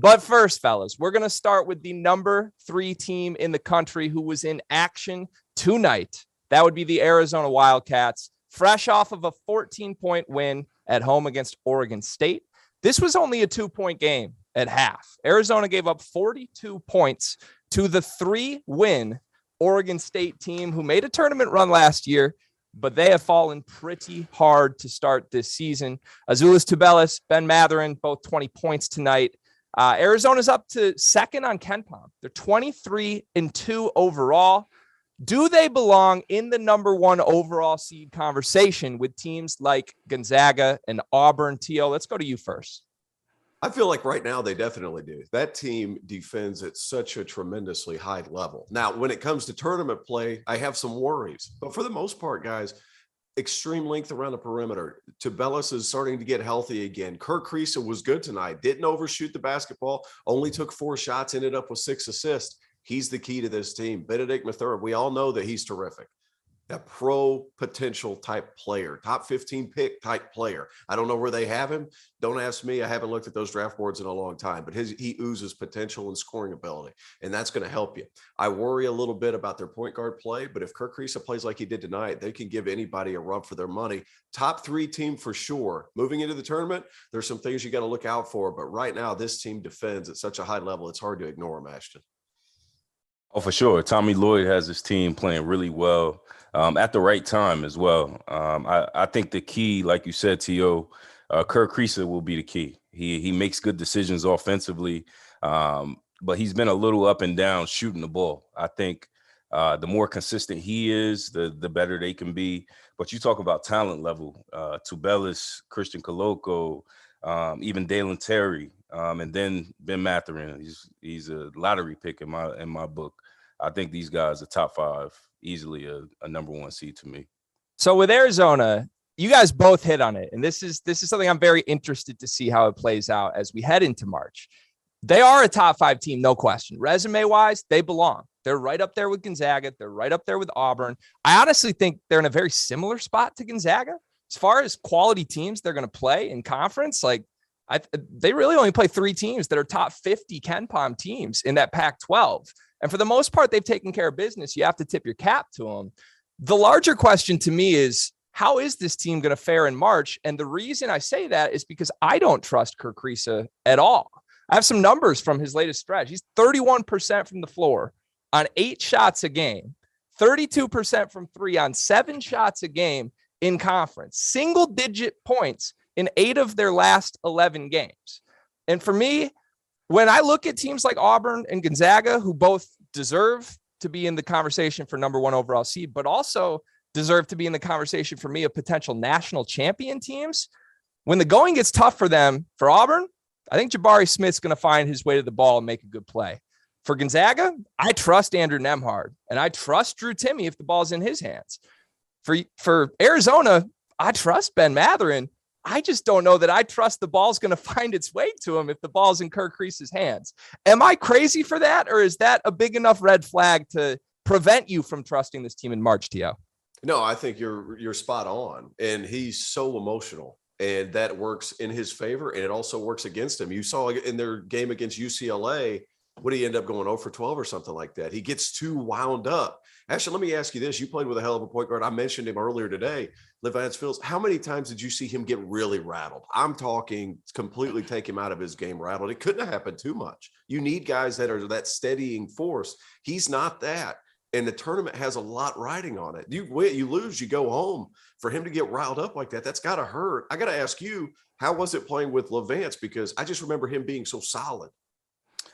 But first, fellas, we're going to start with the number 3 team in the country who was in action tonight. That would be the Arizona Wildcats, fresh off of a 14-point win at home against Oregon State. This was only a 2-point game at half. Arizona gave up 42 points to the 3-win Oregon State team who made a tournament run last year, but they have fallen pretty hard to start this season. Azuolas Tubelis, Ben Mathurin, both 20 points tonight. Arizona's up to second on KenPom. They're 23-2 overall. Do they belong in the number 1 overall seed conversation with teams like Gonzaga and Auburn? Tio, let's go to you first. I feel like right now they definitely do. That team defends at such a tremendously high level. Now, when it comes to tournament play, I have some worries. But for the most part, guys, extreme length around the perimeter. Tubelis is starting to get healthy again. Kirk Kriisa was good tonight. Didn't overshoot the basketball. Only took 4 shots, ended up with 6 assists. He's the key to this team. Benedict Mathurin, we all know that he's terrific. A pro potential type player, top 15 pick type player. I don't know where they have him. Don't ask me. I haven't looked at those draft boards in a long time, but he oozes potential and scoring ability, and that's going to help you. I worry a little bit about their point guard play, but if Kirk Kriisa plays like he did tonight, they can give anybody a run for their money. Top 3 team for sure. Moving into the tournament, there's some things you got to look out for, but right now this team defends at such a high level, it's hard to ignore them, Ashton. Oh, for sure. Tommy Lloyd has his team playing really well at the right time as well. I think the key, like you said, T.O., Kirk Kriisa will be the key. He makes good decisions offensively, but he's been a little up and down shooting the ball. I think the more consistent he is, the better they can be. But you talk about talent level, Tubelis, Christian Coloco, even Dalen Terry, and then Ben Mathurin. He's a lottery pick in my book. I think these guys are top 5, easily a number 1 seed to me. So with Arizona, you guys both hit on it, and this is something I'm very interested to see how it plays out as we head into March. They are a top 5 team, no question. Resume-wise, they belong. They're right up there with Gonzaga. They're right up there with Auburn. I honestly think they're in a very similar spot to Gonzaga. As far as quality teams they're going to play in conference, they really only play 3 teams that are top 50 KenPom teams in that Pac-12. And for the most part, they've taken care of business. You have to tip your cap to them. The larger question to me is, how is this team going to fare in March? And the reason I say that is because I don't trust Kirk Kriisa at all. I have some numbers from his latest stretch. He's 31% from the floor on 8 shots a game, 32% from 3 on 7 shots a game in conference, single-digit points in 8 of their last 11 games. And for me, when I look at teams like Auburn and Gonzaga, who both deserve to be in the conversation for number 1 overall seed, but also deserve to be in the conversation for me of potential national champion teams, when the going gets tough for them, for Auburn, I think Jabari Smith's going to find his way to the ball and make a good play. For Gonzaga, I trust Andrew Nembhard, and I trust Drew Timme if the ball's in his hands. For Arizona, I trust Ben Mathurin. I just don't know that I trust the ball's going to find its way to him if the ball's in Kirk Kriisa's hands. Am I crazy for that, or is that a big enough red flag to prevent you from trusting this team in March, Tio? No, I think you're spot on, and he's so emotional, and that works in his favor, and it also works against him. You saw in their game against UCLA, what did he end up going 0 for 12 or something like that? He gets too wound up. Actually, let me ask you this. You played with a hell of a point guard. I mentioned him earlier today, Levance Fields. How many times did you see him get really rattled? I'm talking completely take him out of his game rattled. It couldn't have happened too much. You need guys that are that steadying force. He's not that. And the tournament has a lot riding on it. You win, you lose, you go home. For him to get riled up like that, that's got to hurt. I got to ask you, how was it playing with Levance? Because I just remember him being so solid.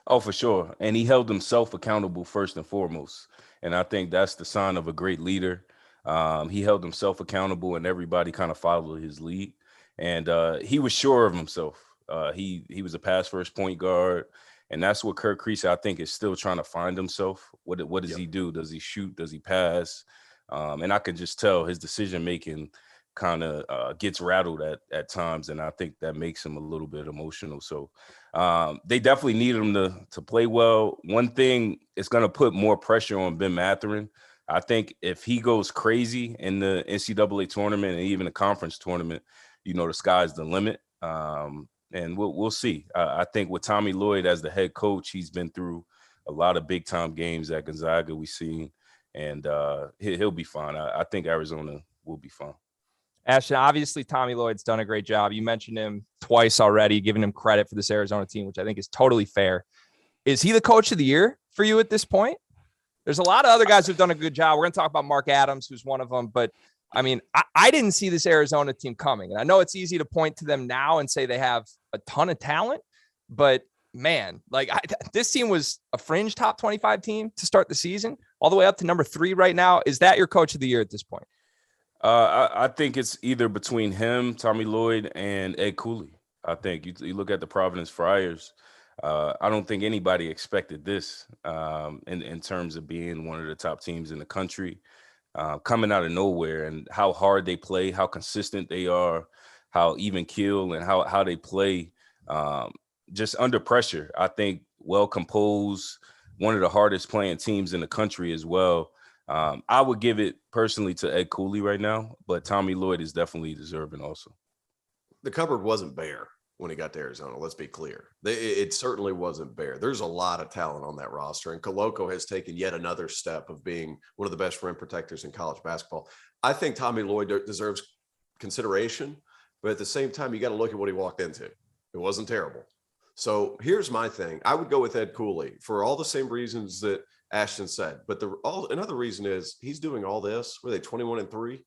Oh, for sure. And he held himself accountable first and foremost. And I think that's the sign of a great leader. He held himself accountable and everybody kind of followed his lead. And he was sure of himself. He was a pass first point guard. And that's what Kirk Kriisa, I think, is still trying to find himself. What does he do? Does he shoot? Does he pass? And I can just tell his decision-making kind of gets rattled at times. And I think that makes him a little bit emotional. So they definitely need him to play well. One thing is going to put more pressure on Ben Mathurin. I think if he goes crazy in the NCAA tournament and even the conference tournament, the sky's the limit. and we'll see. I think with Tommy Lloyd as the head coach, he's been through a lot of big time games at Gonzaga we've seen, and he'll be fine. I think Arizona will be fine. Ashton, obviously Tommy Lloyd's done a great job. You mentioned him twice already, giving him credit for this Arizona team, which I think is totally fair. Is he the coach of the year for you at this point? There's a lot of other guys who've done a good job. We're going to talk about Mark Adams, who's one of them. But, I mean, I didn't see this Arizona team coming. And I know it's easy to point to them now and say they have a ton of talent. But, man, like this team was a fringe top 25 team to start the season, all the way up to number 3 right now. Is that your coach of the year at this point? I think it's either between him, Tommy Lloyd, and Ed Cooley. I think you look at the Providence Friars. I don't think anybody expected this in terms of being one of the top teams in the country, coming out of nowhere, and how hard they play, how consistent they are, how even keel, and how they play just under pressure. I think well composed, one of the hardest playing teams in the country as well. I would give it personally to Ed Cooley right now, but Tommy Lloyd is definitely deserving also. The cupboard wasn't bare when he got to Arizona. Let's be clear. It certainly wasn't bare. There's a lot of talent on that roster, and Koloko has taken yet another step of being one of the best rim protectors in college basketball. I think Tommy Lloyd deserves consideration, but at the same time, you got to look at what he walked into. It wasn't terrible. So here's my thing. I would go with Ed Cooley for all the same reasons that Ashton said, but another reason is he's doing all this. Were they 21-3?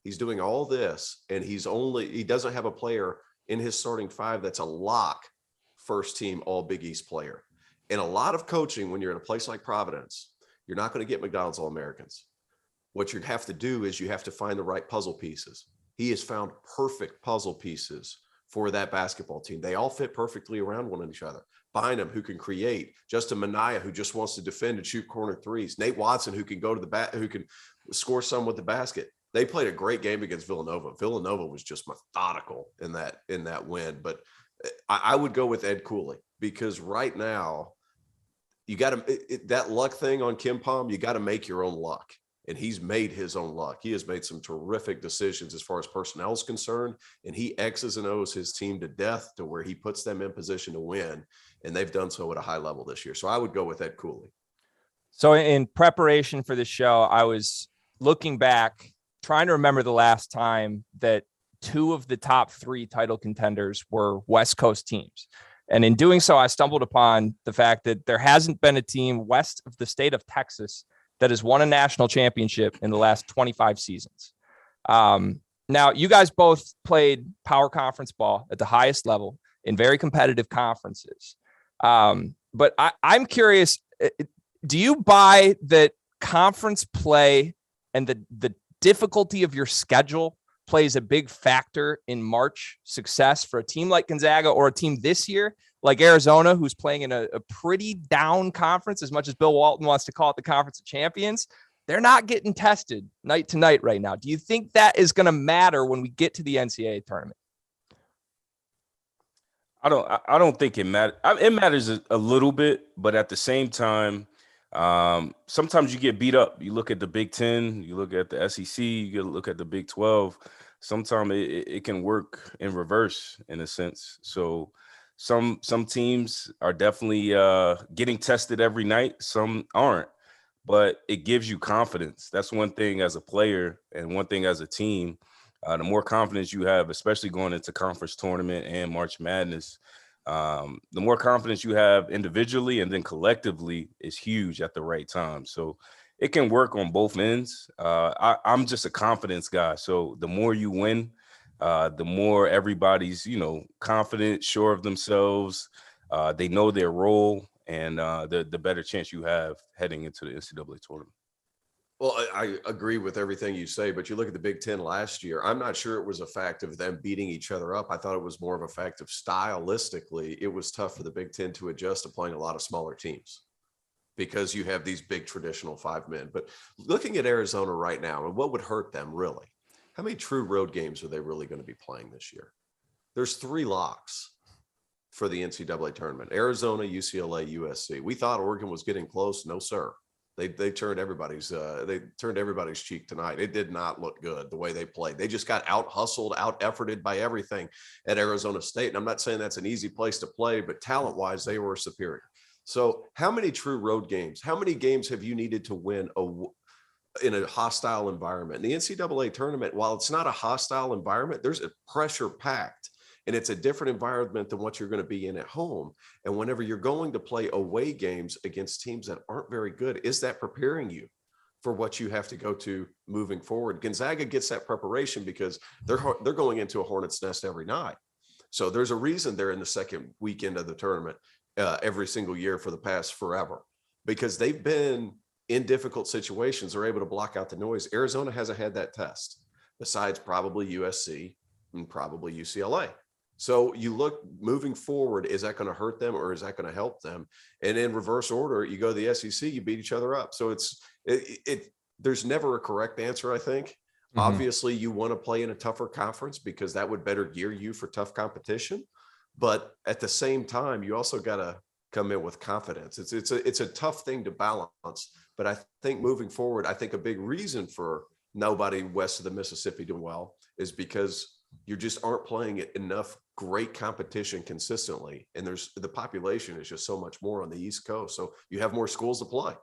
He's doing all this, and he doesn't have a player in his starting 5 that's a lock first team all Big East player. And a lot of coaching, when you're in a place like Providence, you're not going to get McDonald's All-Americans. What you have to do is you have to find the right puzzle pieces. He has found perfect puzzle pieces for that basketball team. They all fit perfectly around one another. Bynum, who can create, Justin Minaya, who just wants to defend and shoot corner threes, Nate Watson, who can go to the bat, who can score some with the basket. They played a great game against Villanova. Villanova was just methodical in that win. But I would go with Ed Cooley, because right now you got to that luck thing on Kim Palm. You got to make your own luck, and he's made his own luck. He has made some terrific decisions as far as personnel is concerned, and he X's and O's his team to death to where he puts them in position to win, and they've done so at a high level this year. So I would go with Ed Cooley. So in preparation for this show, I was looking back, trying to remember the last time that 2 of the top 3 title contenders were West Coast teams. And in doing so, I stumbled upon the fact that there hasn't been a team west of the state of Texas that has won a national championship in the last 25 seasons. Now, you guys both played power conference ball at the highest level in very competitive conferences. But I'm curious, do you buy that conference play and the difficulty of your schedule plays a big factor in March success for a team like Gonzaga, or a team this year like Arizona, who's playing in a pretty down conference, as much as Bill Walton wants to call it the Conference of Champions? They're not getting tested night to night right now. Do you think that is going to matter when we get to the NCAA tournament? I don't think it matters. It matters a little bit, but at the same time, sometimes you get beat up. You look at the Big Ten, you look at the SEC, you look at the Big 12. Sometimes it can work in reverse in a sense. So some teams are definitely getting tested every night. Some aren't, but it gives you confidence. That's one thing as a player, and one thing as a team. The more confidence you have, especially going into conference tournament and March Madness, the more confidence you have individually and then collectively is huge at the right time. So it can work on both ends. I'm just a confidence guy. So the more you win, the more everybody's, confident, sure of themselves. They know their role, and the better chance you have heading into the NCAA tournament. Well, I agree with everything you say, but you look at the Big Ten last year, I'm not sure it was a fact of them beating each other up. I thought it was more of a fact of stylistically, it was tough for the Big Ten to adjust to playing a lot of smaller teams because you have these big traditional 5 men. But looking at Arizona right now, and what would hurt them really, how many true road games are they really going to be playing this year? There's 3 locks for the NCAA tournament: Arizona, UCLA, USC. We thought Oregon was getting close. No, sir. They turned everybody's cheek tonight. It did not look good the way they played. They just got out hustled, out efforted by everything at Arizona State. And I'm not saying that's an easy place to play, but talent wise, they were superior. So how many true road games? How many games have you needed to win in a hostile environment? In the NCAA tournament, while it's not a hostile environment, there's a pressure packed. And it's a different environment than what you're going to be in at home. And whenever you're going to play away games against teams that aren't very good, is that preparing you for what you have to go to moving forward? Gonzaga gets that preparation because they're going into a hornet's nest every night. So there's a reason they're in the second weekend of the tournament every single year for the past forever, because they've been in difficult situations. They're able to block out the noise. Arizona hasn't had that test, besides probably USC and probably UCLA. So you look moving forward, is that going to hurt them or is that going to help them? And in reverse order, you go to the SEC, you beat each other up. So there's never a correct answer, I think. Mm-hmm. Obviously, you want to play in a tougher conference because that would better gear you for tough competition. But at the same time, you also got to come in with confidence. It's a tough thing to balance. But I think moving forward, I think a big reason for nobody west of the Mississippi doing well is because you just aren't playing enough great competition consistently. And the population is just so much more on the East Coast. So you have more schools to play.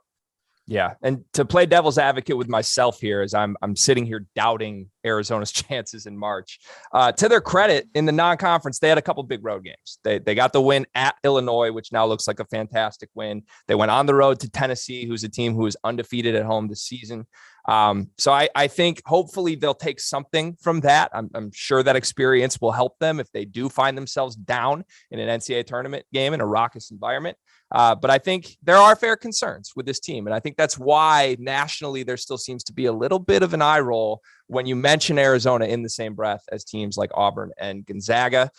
Yeah. And to play devil's advocate with myself here, as I'm sitting here doubting Arizona's chances in March, to their credit, in the non-conference, they had a couple big road games. They got the win at Illinois, which now looks like a fantastic win. They went on the road to Tennessee, who's a team who is undefeated at home this season. So I think hopefully they'll take something from that. I'm sure that experience will help them if they do find themselves down in an NCAA tournament game in a raucous environment. But I think there are fair concerns with this team. And I think that's why nationally there still seems to be a little bit of an eye roll when you mention Arizona in the same breath as teams like Auburn and Gonzaga.